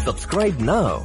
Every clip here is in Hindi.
Subscribe now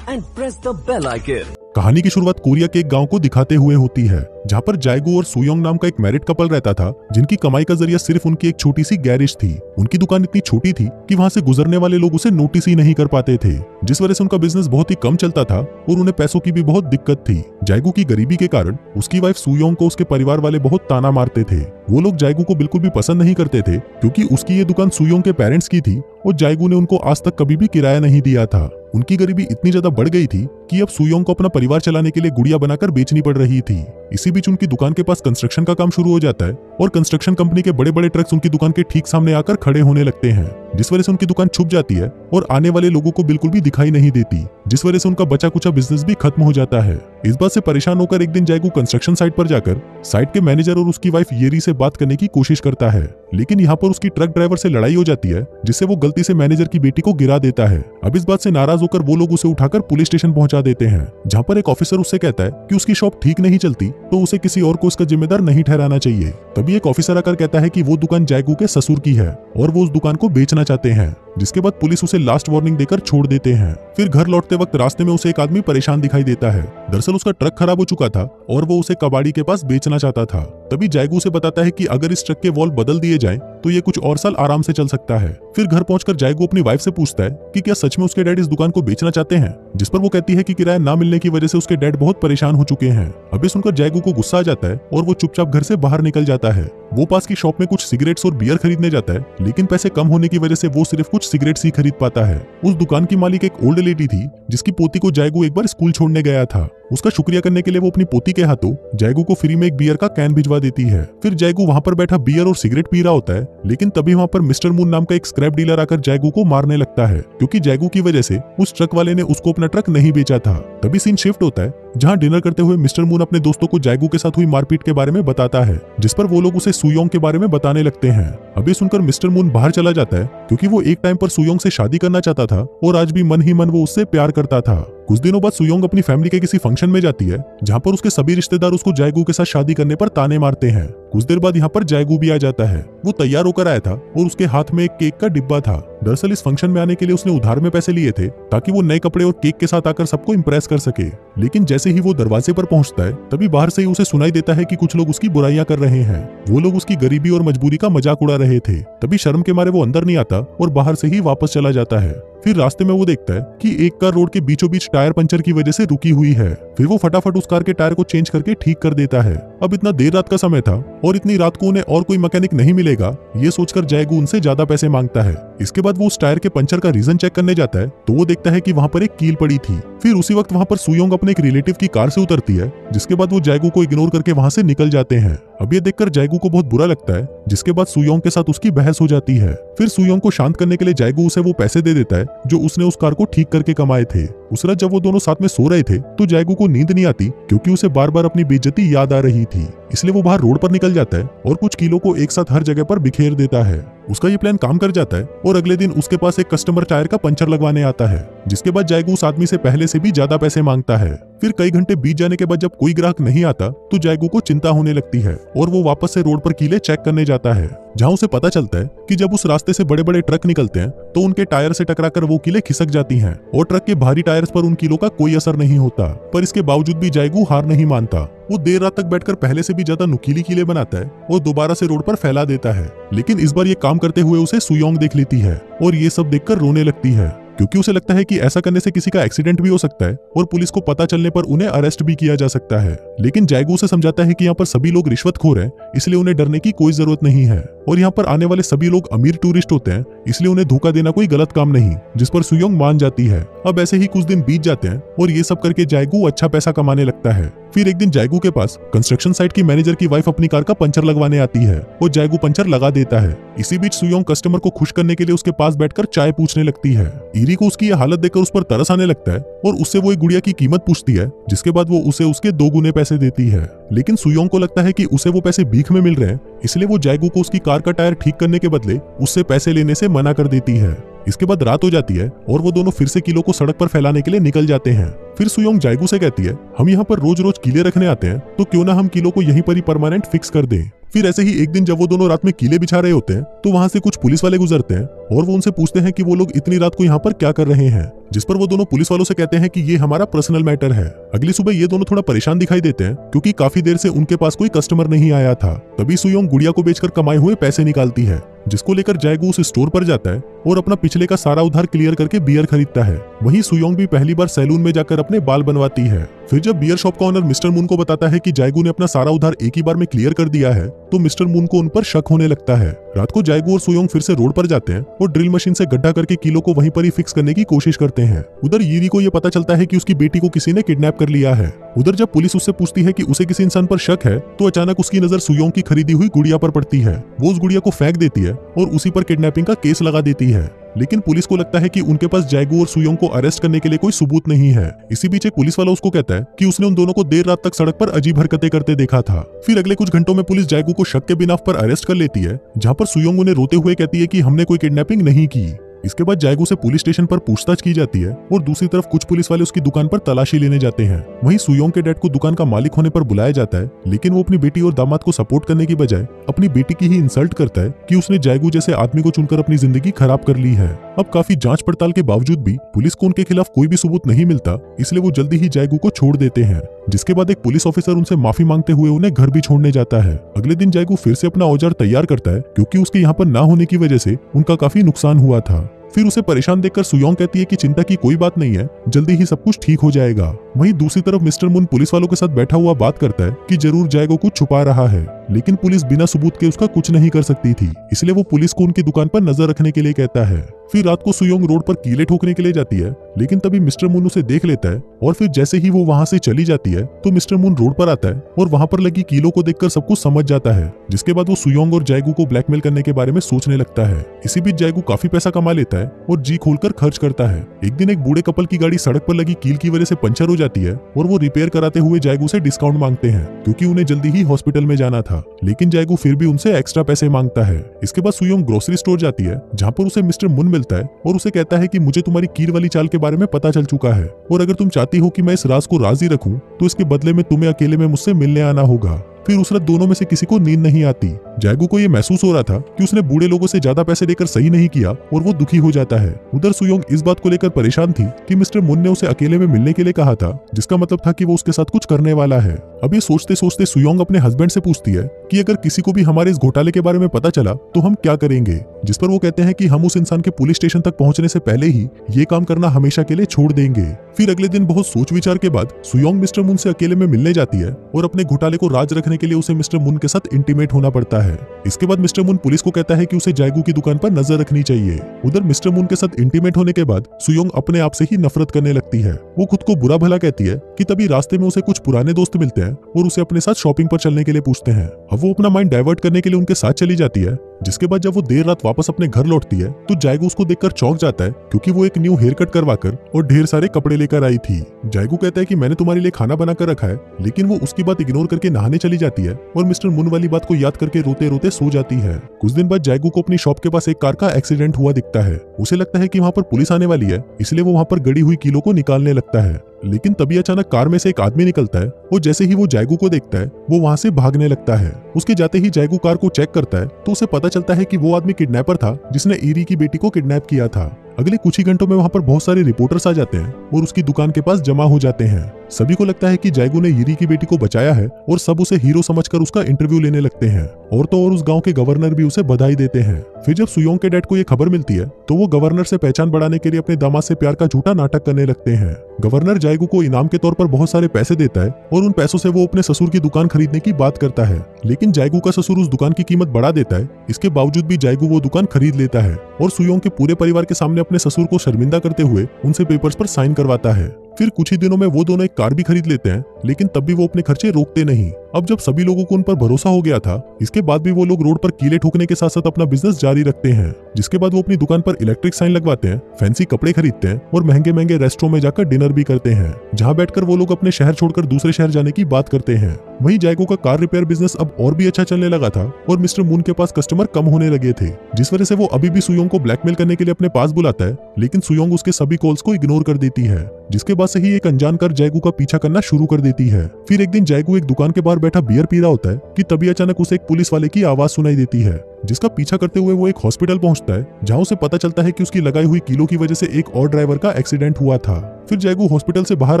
and press the bell icon. कहानी की शुरुआत कोरिया के एक गांव को दिखाते हुए होती है, जहां पर जायगू और सुयोंग नाम का एक मैरिड कपल रहता था, जिनकी कमाई का जरिया सिर्फ उनकी एक छोटी सी गैरेज थी। उनकी दुकान इतनी छोटी थी कि वहां से गुजरने वाले लोग उसे नोटिस ही नहीं कर पाते थे, जिस वजह से उनका बिजनेस बहुत ही कम चलता था और उन्हें पैसों की भी बहुत दिक्कत थी। जायगू की गरीबी के कारण उसकी वाइफ सुयोंग को उसके परिवार वाले बहुत ताना मारते थे। वो लोग जायगू को बिल्कुल भी पसंद नहीं करते थे, क्योंकि उसकी ये दुकान सुयोंग के पेरेंट्स की थी और जायगू ने उनको आज तक कभी भी किराया नहीं दिया था। उनकी गरीबी इतनी ज्यादा बढ़ गई थी कि अब सुयोंग को अपना परिवार चलाने के लिए गुड़िया बनाकर बेचनी पड़ रही थी। इसी बीच उनकी दुकान के पास कंस्ट्रक्शन का काम शुरू हो जाता है और कंस्ट्रक्शन कंपनी के बड़े बड़े ट्रक्स उनकी दुकान के ठीक सामने आकर खड़े होने लगते हैं, जिस वजह से उनकी दुकान छुप जाती है और आने वाले लोगों को बिल्कुल भी दिखाई नहीं देती, जिस वजह से उनका बचा कुचा बिजनेस भी खत्म हो जाता है। इस बात से परेशान होकर एक दिन जायगू कंस्ट्रक्शन साइट पर जाकर साइट के मैनेजर और उसकी वाइफ येरी से बात करने की कोशिश करता है, लेकिन यहाँ पर उसकी ट्रक ड्राइवर से लड़ाई हो जाती है, जिससे वो गलती से मैनेजर की बेटी को गिरा देता है। अब इस बात से नाराज होकर वो लोग उसे उठाकर पुलिस स्टेशन पहुंचा देते हैं, जहाँ पर एक ऑफिसर उससे कहता है कि उसकी शॉप ठीक नहीं चलती तो उसे किसी और को इसका जिम्मेदार नहीं ठहराना चाहिए। तभी एक ऑफिसर आकर कहता है कि वो दुकान जायगू के ससुर की है और वो उस दुकान को बेचना चाहते हैं, जिसके बाद पुलिस उसे लास्ट वार्निंग देकर छोड़ देते हैं। फिर घर लौटते वक्त रास्ते में उसे एक आदमी परेशान दिखाई देता है। दरअसल उसका ट्रक खराब हो चुका था और वो उसे कबाड़ी के पास बेचना चाहता था। तभी जायगू उसे बताता है कि अगर इस ट्रक के वॉल बदल दिए जाएं तो ये कुछ और साल आराम से चल सकता है। फिर घर पहुंचकर जायगू अपनी वाइफ से पूछता है कि क्या सच में उसके डैड इस दुकान को बेचना चाहते हैं, जिस पर वो कहती है कि किराया ना मिलने की वजह से उसके डैड बहुत परेशान हो चुके हैं। अभी सुनकर जायगू को गुस्सा आ जाता है और वो चुपचाप घर से बाहर निकल जाता है। वो पास की शॉप में कुछ सिगरेट्स और बियर खरीदने जाता है, लेकिन पैसे कम होने की वजह से वो सिर्फ कुछ सिगरेट्स ही खरीद पाता है। उस दुकान की मालिक एक ओल्ड लेडी थी, जिसकी पोती को जायगू एक बार स्कूल छोड़ने गया था। उसका शुक्रिया करने के लिए वो अपनी पोती के हाथों जायगू को फ्री में एक बियर का कैन भिजवा देती है। फिर जायगू वहां पर बैठा बियर और सिगरेट पी रहा होता है, लेकिन तभी वहां पर मिस्टर मून नाम का एक स्क्रैप डीलर आकर जायगू को मारने लगता है, क्योंकि जायगू की वजह से उस ट्रक वाले ने उसको अपना ट्रक नहीं बेचा था। तभी सीन शिफ्ट होता है, जहां डिनर करते हुए मिस्टर मून अपने दोस्तों को जायगू के साथ हुई मारपीट के बारे में बताता है, जिस पर वो लोग उसे सुयोंग के बारे में बताने लगते हैं। अभी सुनकर मिस्टर मून बाहर चला जाता है, क्योंकि वो एक टाइम पर सुयोंग से शादी करना चाहता था और आज भी मन ही मन वो उससे प्यार करता था। कुछ दिनों बाद सुयोंग अपनी फैमिली के किसी फंक्शन में जाती है, जहां पर उसके सभी रिश्तेदार उसको जायगू के साथ शादी करने पर ताने मारते हैं। कुछ देर बाद यहाँ पर जायगू भी आ जाता है। वो तैयार होकर आया था और उसके हाथ में एक केक का डिब्बा था। दरअसल इस फंक्शन में आने के लिए उसने उधार में पैसे लिए थे, ताकि वो नए कपड़े और केक के साथ आकर सबको इम्प्रेस कर सके। लेकिन जैसे ही वो दरवाजे पर पहुंचता है, तभी बाहर से ही उसे सुनाई देता है कि कुछ लोग उसकी बुराइयां कर रहे हैं। वो लोग उसकी गरीबी और मजबूरी का मजाक उड़ा रहे थे। तभी शर्म के मारे वो अंदर नहीं आता और बाहर से ही वापस चला जाता है। फिर रास्ते में वो देखता है कि एक कार रोड के बीचों बीच टायर पंचर की वजह से रुकी हुई है। फिर वो फटाफट उस कार के टायर को चेंज करके ठीक कर देता है। अब इतना देर रात का समय था और इतनी रात को उन्हें और कोई मैकेनिक नहीं मिलेगा, ये सोचकर जायगू उनसे ज्यादा पैसे मांगता है। इसके बाद वो उस टायर के पंचर का रीजन चेक करने जाता है, तो वो देखता है कि वहाँ पर एक कील पड़ी थी। फिर उसी वक्त वहाँ पर सुयोंग अपने एक रिलेटिव की कार से उतरती है, जिसके बाद वो जायगू को इग्नोर करके वहाँ से निकल जाते हैं। अब ये देखकर जायगू को बहुत बुरा लगता है, जिसके बाद सुयोंग के साथ उसकी बहस हो जाती है। फिर सुयोंग को शांत करने के लिए जायगू उसे वो पैसे दे देता है जो उसने उस कार को ठीक करके कमाए थे। उस रात जब वो दोनों साथ में सो रहे थे, तो जायगू को नींद नहीं आती, क्योंकि उसे बार बार अपनी बेइज्जती याद आ रही थी। इसलिए वो बाहर रोड पर निकल जाता है और कुछ किलो को एक साथ हर जगह पर बिखेर देता है। उसका ये प्लान काम कर जाता है और अगले दिन उसके पास एक कस्टमर टायर का पंचर लगवाने आता है, जिसके बाद जायगू उस आदमी से पहले से भी ज्यादा पैसे मांगता है। फिर कई घंटे बीत जाने के बाद जब कोई ग्राहक नहीं आता, तो जायगू को चिंता होने लगती है और वो वापस से रोड पर कीले चेक करने जाता है, जहां उसे पता चलता है कि जब उस रास्ते से बड़े बड़े ट्रक निकलते हैं तो उनके टायर से टकराकर वो कीले खिसक जाती हैं और ट्रक के भारी टायर्स पर उन कीलों का कोई असर नहीं होता। पर इसके बावजूद भी जायगू हार नहीं मानता। वो देर रात तक बैठकर पहले से भी ज्यादा नुकीली कीले बनाता है और दोबारा से रोड पर फैला देता है। लेकिन इस बार ये काम करते हुए उसे सुयोंग देख लेती है और ये सब देखकर रोने लगती है, क्योंकि उसे लगता है कि ऐसा करने से किसी का एक्सीडेंट भी हो सकता है और पुलिस को पता चलने पर उन्हें अरेस्ट भी किया जा सकता है। लेकिन जायगू उसे समझाता है कि यहाँ पर सभी लोग रिश्वतखोर हैं, इसलिए उन्हें डरने की कोई जरूरत नहीं है और यहाँ पर आने वाले सभी लोग अमीर टूरिस्ट होते हैं, इसलिए उन्हें धोखा देना कोई गलत काम नहीं, जिस पर सुयोंग मान जाती है। अब ऐसे ही कुछ दिन बीत जाते हैं और ये सब करके जायगू अच्छा पैसा कमाने लगता है। फिर एक दिन जायगू के पास कंस्ट्रक्शन साइट की मैनेजर की वाइफ अपनी कार का पंचर लगवाने आती है और जायगू पंचर लगा देता है। इसी बीच सुयोंग कस्टमर को खुश करने के लिए उसके पास बैठकर चाय पूछने लगती है। ईरी को उसकी यह हालत देखकर उस पर तरस आने लगता है और उससे वो एक गुड़िया की कीमत पूछती है, जिसके बाद वो उसे उसके 2 गुने पैसे देती है। लेकिन सुयोंग को लगता है कि उसे वो पैसे भीख में मिल रहे हैं, इसलिए वो जायगू को उसकी कार का टायर ठीक करने के बदले उससे पैसे लेने से मना कर देती है। इसके बाद रात हो जाती है और वो दोनों फिर से कीलों को सड़क पर फैलाने के लिए निकल जाते हैं। फिर सुयोंग जायगू से कहती है, हम यहाँ पर रोज रोज कीले रखने आते हैं, तो क्यों ना हम कीलों को यहीं पर ही परमानेंट फिक्स कर दें। फिर ऐसे ही एक दिन जब वो दोनों रात में कीले बिछा रहे होते हैं तो वहां से कुछ पुलिस वाले गुजरते हैं और वो उनसे पूछते हैं कि वो लोग इतनी रात को यहाँ पर क्या कर रहे हैं, जिस पर वो दोनों पुलिस वालों से कहते हैं कि ये हमारा पर्सनल मैटर है। अगली सुबह ये दोनों थोड़ा परेशान दिखाई देते हैं क्योंकि काफी देर से उनके पास कोई कस्टमर नहीं आया था। तभी सुयोंग गुड़िया को बेचकर कमाए हुए पैसे निकालती है, जिसको लेकर जाएगू उस स्टोर पर जाता है और अपना पिछले का सारा उधार क्लियर करके बियर खरीदता है। वहीं सुयोंग भी पहली बार सैलून में जाकर अपने बाल बनवाती है। फिर जब बियर शॉप का ओनर मिस्टर मून को बताता है कि जाएगू ने अपना सारा उधार एक ही बार में क्लियर कर दिया है तो मिस्टर मून को उन पर शक होने लगता है। रात को जाएगू और सुयोंग फिर से रोड पर जाते हैं और ड्रिल मशीन से गड्ढा करके कीलों को वहीं पर ही फिक्स करने की कोशिश करते हैं। उधर यीरी को यह पता चलता है कि उसकी बेटी को किसी ने किडनैप कर लिया है। उधर जब पुलिस उससे पूछती है कि उसे किसी इंसान पर शक है तो अचानक उसकी नजर सुयोंग की खरीदी हुई गुड़िया पर पड़ती है। वो उस गुड़िया को फेंक देती है और उसी पर किडनैपिंग का केस लगा देती है, लेकिन पुलिस को लगता है कि उनके पास जाएगू और सुयोंग को अरेस्ट करने के लिए कोई सबूत नहीं है। इसी बीच एक पुलिस वाला उसको कहता है कि उसने उन दोनों को देर रात तक सड़क पर अजीब हरकतें करते देखा था। फिर अगले कुछ घंटों में पुलिस जाएगू को शक के बिनाफ पर अरेस्ट कर लेती है, जहां पर सुयोंग उन्हें रोते हुए कहती है कि हमने कोई किडनैपिंग नहीं की। इसके बाद जाएगू से पुलिस स्टेशन पर पूछताछ की जाती है और दूसरी तरफ कुछ पुलिस वाले उसकी दुकान पर तलाशी लेने जाते हैं। वहीं सुयोंग के डैड को दुकान का मालिक होने पर बुलाया जाता है, लेकिन वो अपनी बेटी और दामाद को सपोर्ट करने की बजाय अपनी बेटी की ही इंसल्ट करता है कि उसने जाएगू जैसे आदमी को चुनकर अपनी जिंदगी खराब कर ली है। अब काफी जांच पड़ताल के बावजूद भी पुलिस को उनके खिलाफ कोई भी सबूत नहीं मिलता, इसलिए वो जल्दी ही जाएगू को छोड़ देते हैं। जिसके बाद एक पुलिस ऑफिसर उनसे माफी मांगते हुए उन्हें घर भी छोड़ने जाता है। अगले दिन जाएगू फिर से अपना औजार तैयार करता है क्योंकि उसके यहाँ पर ना होने की वजह से उनका काफी नुकसान हुआ था। फिर उसे परेशान देखकर सुयोंग कहती है कि चिंता की कोई बात नहीं है, जल्दी ही सब कुछ ठीक हो जाएगा। वहीं दूसरी तरफ मिस्टर मून पुलिस वालों के साथ बैठा हुआ बात करता है कि जरूर जाएगो कुछ छुपा रहा है, लेकिन पुलिस बिना सबूत के उसका कुछ नहीं कर सकती थी, इसलिए वो पुलिस को उनकी दुकान पर नजर रखने के लिए कहता है। फिर रात को सुयोंग रोड पर कीले ठोकने के लिए जाती है, लेकिन तभी मिस्टर मून उसे देख लेता है और फिर जैसे ही वो वहां से चली जाती है तो मिस्टर मून रोड पर आता है और वहां पर लगी कीलों को देखकर सब कुछ समझ जाता है। जिसके बाद वो सुयोंग और जाएगू को ब्लैकमेल करने के बारे में सोचने लगता है। इसी बीच जाएगू काफी पैसा कमा लेता है और जी खोलकर खर्च करता है। एक दिन एक बूढ़े कपल की गाड़ी सड़क पर लगी कील की वजह से पंचर हो जाती है और वो रिपेयर कराते हुए जाएगू से डिस्काउंट मांगते हैं क्योंकि उन्हें जल्दी ही हॉस्पिटल में जाना था, लेकिन जाएगू फिर भी उनसे एक्स्ट्रा पैसे मांगता है। इसके बाद सुयोंग ग्रोसरी स्टोर जाती है, जहाँ पर उसे मिस्टर मून मिलता है और उसे कहता है कि मुझे तुम्हारी कील वाली चाल के बारे में पता चल चुका है और अगर तुम चाहती हो कि मैं इस राज को राज ही रखूं तो इसके बदले में तुम्हें अकेले में मुझसे मिलने आना होगा। फिर उस रात दोनों में से किसी को नींद नहीं आती। जाएगू को ये महसूस हो रहा था कि उसने बूढ़े लोगों से ज्यादा पैसे देकर सही नहीं किया और वो दुखी हो जाता है। उधर सुयोंग इस बात को लेकर परेशान थी कि मिस्टर मून ने उसे अकेले में मिलने के लिए कहा था, जिसका मतलब था कि वो उसके साथ कुछ करने वाला है। अब ये सोचते सोचते सुयोंग अपने हस्बैंड से पूछती है कि अगर किसी को भी हमारे इस घोटाले के बारे में पता चला तो हम क्या करेंगे, जिस पर वो कहते हैं कि हम उस इंसान के पुलिस स्टेशन तक पहुंचने से पहले ही ये काम करना हमेशा के लिए छोड़ देंगे। फिर अगले दिन बहुत सोच विचार के बाद सुयोंग मिस्टर मून से अकेले में मिलने जाती है और अपने घोटाले को राज रखने के लिए उसे मिस्टर मून के साथ इंटीमेट होना पड़ता है। इसके बाद मिस्टर मून पुलिस को कहता है कि उसे जाएगू की दुकान पर नजर रखनी चाहिए। उधर मिस्टर मून के साथ इंटीमेट होने के बाद सुयोंग अपने आप से ही नफरत करने लगती है। वो खुद को बुरा भला कहती है कि तभी रास्ते में उसे कुछ पुराने दोस्त मिलते हैं और उसे अपने साथ शॉपिंग पर चलने के लिए पूछते हैं। अब वो अपना माइंड डाइवर्ट करने के लिए उनके साथ चली जाती है। जिसके बाद जब वो देर रात वापस अपने घर लौटती है तो जाएगू उसको देखकर चौंक जाता है क्योंकि वो एक न्यू हेयर कट करवाकर और ढेर सारे कपड़े लेकर आई थी। जाएगू कहता है कि मैंने तुम्हारे लिए खाना बनाकर रखा है, लेकिन वो उसकी बात इग्नोर करके नहाने चली जाती है और मिस्टर मून वाली बात को याद करके रोते रोते सो जाती है। कुछ दिन बाद जाएगू को अपनी शॉप के पास एक कार का एक्सीडेंट हुआ दिखता है। उसे लगता है कि वहाँ पर पुलिस आने वाली है, इसलिए वो वहाँ पर गड़ी हुई कीलों को निकालने लगता है, लेकिन तभी अचानक कार में से एक आदमी निकलता है और जैसे ही वो जाएगू को देखता है वो वहां से भागने लगता है। उसके जाते ही जाएगू कार को चेक करता है तो उसे पता चलता है कि वो आदमी किडनैपर था जिसने ईरी की बेटी को किडनैप किया था। अगले कुछ ही घंटों में वहां पर बहुत सारे रिपोर्टर्स आ जाते हैं और उसकी दुकान के पास जमा हो जाते हैं। सभी को लगता है कि जाएगू ने ईरी की बेटी को बचाया है और सब उसे हीरो समझकर उसका इंटरव्यू लेने लगते हैं और तो और उस गांव के गवर्नर भी उसे बधाई देते हैं। फिर जब सुयोंग के डैड को ये खबर मिलती है तो वो गवर्नर से पहचान बढ़ाने के लिए अपने दामाद से प्यार का झूठा नाटक करने लगते हैं। गवर्नर जाएगू को इनाम के तौर पर बहुत सारे पैसे देता है और उन पैसों से वो अपने ससुर की दुकान खरीदने की बात करता है, लेकिन जाएगू का ससुर उस दुकान की कीमत बढ़ा देता है। इसके बावजूद भी जाएगू वो दुकान खरीद लेता है और सुयोंग के पूरे परिवार के सामने अपने ससुर को शर्मिंदा करते हुए उनसे पेपर्स पर साइन करवाता है। फिर कुछ ही दिनों में वो दोनों एक कार भी खरीद लेते हैं, लेकिन तब भी वो अपने खर्चे रोकते नहीं। अब जब सभी लोगों को उन पर भरोसा हो गया था, इसके बाद भी वो लोग रोड पर कीले ठोकने के साथ साथ अपना बिजनेस जारी रखते हैं। जिसके बाद वो अपनी दुकान पर इलेक्ट्रिक साइन लगवाते हैं, फैंसी कपड़े खरीदते हैं और महंगे महंगे रेस्टोरेंट में जाकर डिनर भी करते हैं, जहाँ बैठकर वो लोग अपने शहर छोड़कर दूसरे शहर जाने की बात करते हैं। वहीं जाएगू का कार रिपेयर बिजनेस अब और भी अच्छा चलने लगा था और मिस्टर मून के पास कस्टमर कम होने लगे थे, जिस वजह से वो अभी भी सुयोंग को ब्लैकमेल करने के लिए अपने पास बुलाता है, लेकिन सुयोंग उसके सभी कॉल्स को इग्नोर कर देती है। जिसके बाद से ही एक अनजान कार जैगू का पीछा करना शुरू कर देती है। फिर एक दिन जैगू एक दुकान के बाहर बैठा बियर पी रहा होता है कि तभी अचानक उसे एक पुलिस वाले की आवाज सुनाई देती है, जिसका पीछा करते हुए वो एक हॉस्पिटल पहुंचता है, जहां उसे पता चलता है कि उसकी लगाई हुई कीलों की वजह से एक और ड्राइवर का एक्सीडेंट हुआ था। फिर जैगू हॉस्पिटल से बाहर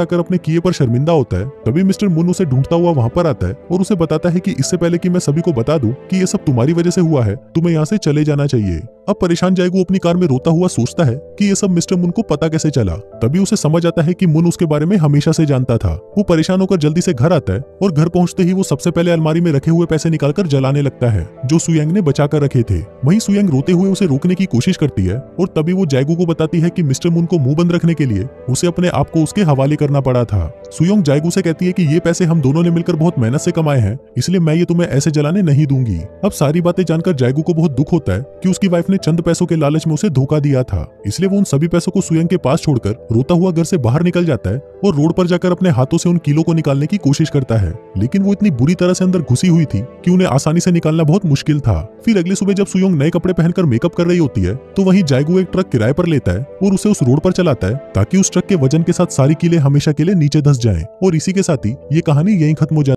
आकर अपने किए पर शर्मिंदा होता है। तभी मिस्टर मुन उसे ढूंढता हुआ वहां पर आता है और उसे बताता है कि इससे पहले कि मैं सभी को बता दूं कि ये सब तुम्हारी वजह से हुआ है, तुम्हें यहाँ से चले जाना चाहिए। अब परेशान जैगू अपनी कार में रोता हुआ सोचता है कि ये सब मिस्टर मुन को पता कैसे चला। तभी उसे समझ आता है कि मुन उसके बारे में हमेशा से जानता था। वो परेशान होकर जल्दी से घर आता है और घर पहुंचते ही वो सबसे पहले अलमारी में रखे हुए पैसे निकालकर जलाने लगता है, जो सुयंग ने बचा कर रखे थे। वहीं सुयंग रोते हुए उसे रोकने की कोशिश करती है और तभी वो जैगू को बताती है कि मिस्टर मुन को मुंह बंद रखने के लिए उसे अपने आप को उसके हवाले करना पड़ा था। सुयोंग जैगू से कहती है कि ये पैसे हम दोनों ने मिलकर बहुत मेहनत से कमाए हैं, इसलिए मैं ये तुम्हें ऐसे जलाने नहीं दूंगी। अब सारी बातें जानकर जैगू को बहुत दुख होता है कि उसकी वाइफ ने चंद पैसों के लालच में उसे धोखा दिया था, इसलिए वो उन सभी पैसों को सुयंग के पास छोड़कर रोता हुआ घर से बाहर निकल जाता है और रोड पर जाकर अपने हाथों से उन कीलों को निकालने की कोशिश करता है, लेकिन वो इतनी बुरी तरह से अंदर घुसी हुई थी कि उन्हें आसानी से निकालना बहुत मुश्किल था। फिर अगली सुबह जब सुयोंग नए कपड़े पहनकर मेकअप कर रही होती है तो वहीं जैगू एक ट्रक किराए पर लेता है और उसे उस रोड पर चलाता है ताकि उस ट्रक के वजन के साथ सारी कीलें हमेशा के लिए नीचे धंस जाएं। और इसी के साथ ही ये कहानी यहीं खत्म हो जाती है।